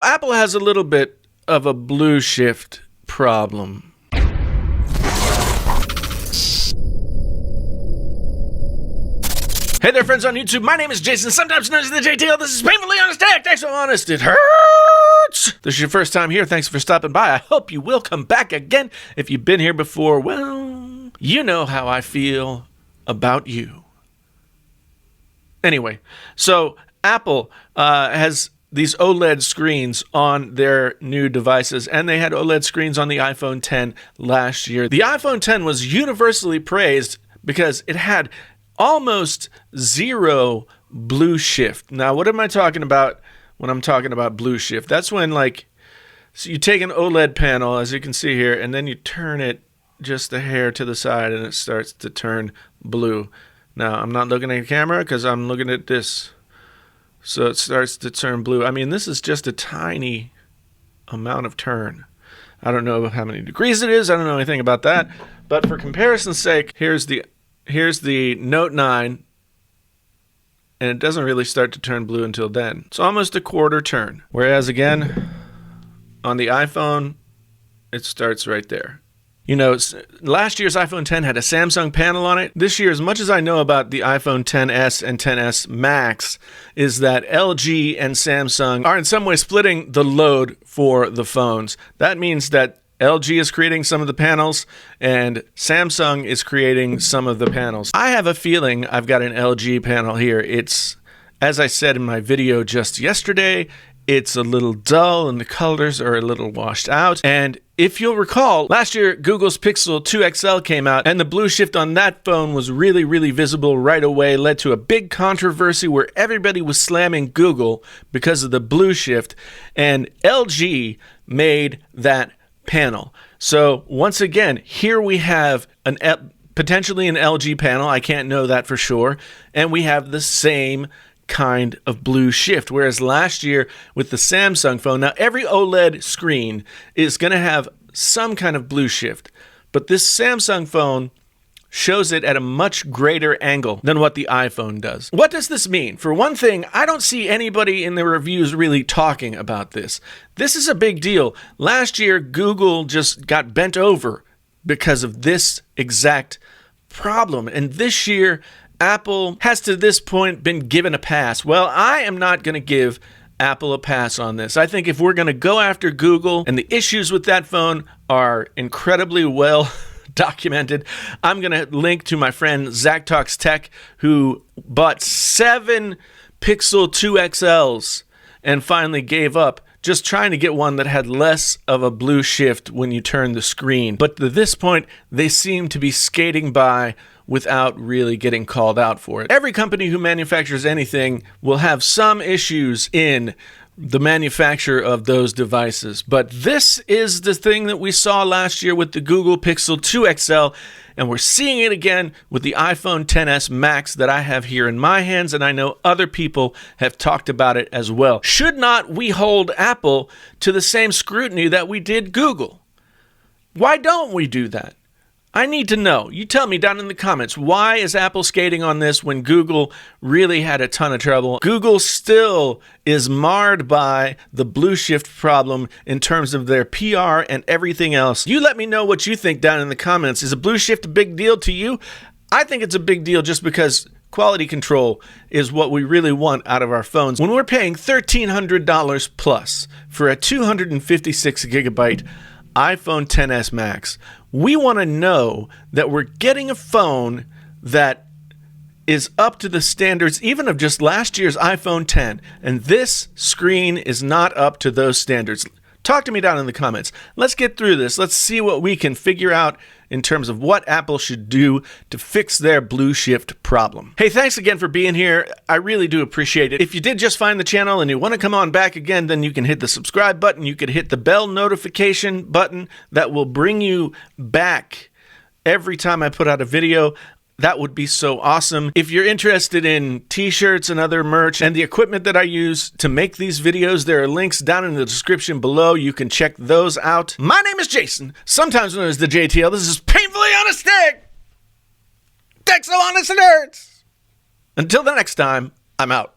Apple has a little bit of a blue shift problem. Hey there, friends on YouTube. My name is Jason, sometimes known as the JTL. This is Painfully Honest Tech. Thanks so honest, it hurts. This is your first time here. Thanks for stopping by. I hope you will come back again. If you've been here before, well, you know how I feel about you. Anyway, so Apple has these OLED screens on their new devices, and they had OLED screens on the iPhone X last year. The iPhone X was universally praised because it had almost zero blue shift. Now, what am I talking about when I'm talking about blue shift? That's when, so you take an OLED panel, as you can see here, and then you turn it just a hair to the side, and it starts to turn blue. Now, I'm not looking at the camera because I'm looking at this. So it starts to turn blue. I mean, this is just a tiny amount of turn. I don't know how many degrees it is. I don't know anything about that. But for comparison's sake, here's the Note 9, and it doesn't really start to turn blue until then. It's almost a quarter turn. Whereas, again, on the iPhone, it starts right there. You know, last year's iPhone X had a Samsung panel on it. This year, as much as I know about the iPhone XS and XS Max, is that LG and Samsung are in some way splitting the load for the phones. That means that LG is creating some of the panels, and Samsung is creating some of the panels. I have a feeling I've got an LG panel here. It's, as I said in my video just yesterday, it's a little dull and the colors are a little washed out. And if you'll recall, last year Google's Pixel 2 XL came out, and the blue shift on that phone was really, really visible right away. Led to a big controversy where everybody was slamming Google because of the blue shift, and LG made that panel. So once again, here we have potentially an LG panel. I can't know that for sure. And we have the same kind of blue shift, whereas last year with the Samsung phone, now every OLED screen is going to have some kind of blue shift, but this Samsung phone shows it at a much greater angle than what the iPhone does. What does this mean? For one thing, I don't see anybody in the reviews really talking about this. This is a big deal. Last year, Google just got bent over because of this exact problem, and this year Apple has to this point been given a pass. Well, I am not going to give Apple a pass on this. I think if we're going to go after Google, and the issues with that phone are incredibly well documented, I'm going to link to my friend Zach Talks Tech, who bought 7 Pixel 2 XLs and finally gave up, just trying to get one that had less of a blue shift when you turn the screen. But to this point, they seem to be skating by without really getting called out for it. Every company who manufactures anything will have some issues in the manufacture of those devices. But this is the thing that we saw last year with the Google Pixel 2 XL, and we're seeing it again with the iPhone XS Max that I have here in my hands, and I know other people have talked about it as well. Should not we hold Apple to the same scrutiny that we did Google? Why don't we do that? I need to know. You tell me down in the comments, why is Apple skating on this when Google really had a ton of trouble? Google still is marred by the blue shift problem in terms of their PR and everything else. You let me know what you think down in the comments. Is a blue shift a big deal to you? I think it's a big deal just because quality control is what we really want out of our phones. When we're paying $1,300 plus for a 256 gigabyte iPhone XS Max, we want to know that we're getting a phone that is up to the standards even of just last year's iPhone X, and this screen is not up to those standards. Talk to me down in the comments. Let's get through this. Let's see what we can figure out in terms of what Apple should do to fix their blue shift problem. Hey, thanks again for being here. I really do appreciate it. If you did just find the channel and you want to come on back again, then you can hit the subscribe button. You could hit the bell notification button that will bring you back every time I put out a video. That would be so awesome. If you're interested in t-shirts and other merch and the equipment that I use to make these videos, there are links down in the description below. You can check those out. My name is Jason, sometimes known as the JTL. This is Painfully Honest Tech. Tech so honest it hurts. Until the next time, I'm out.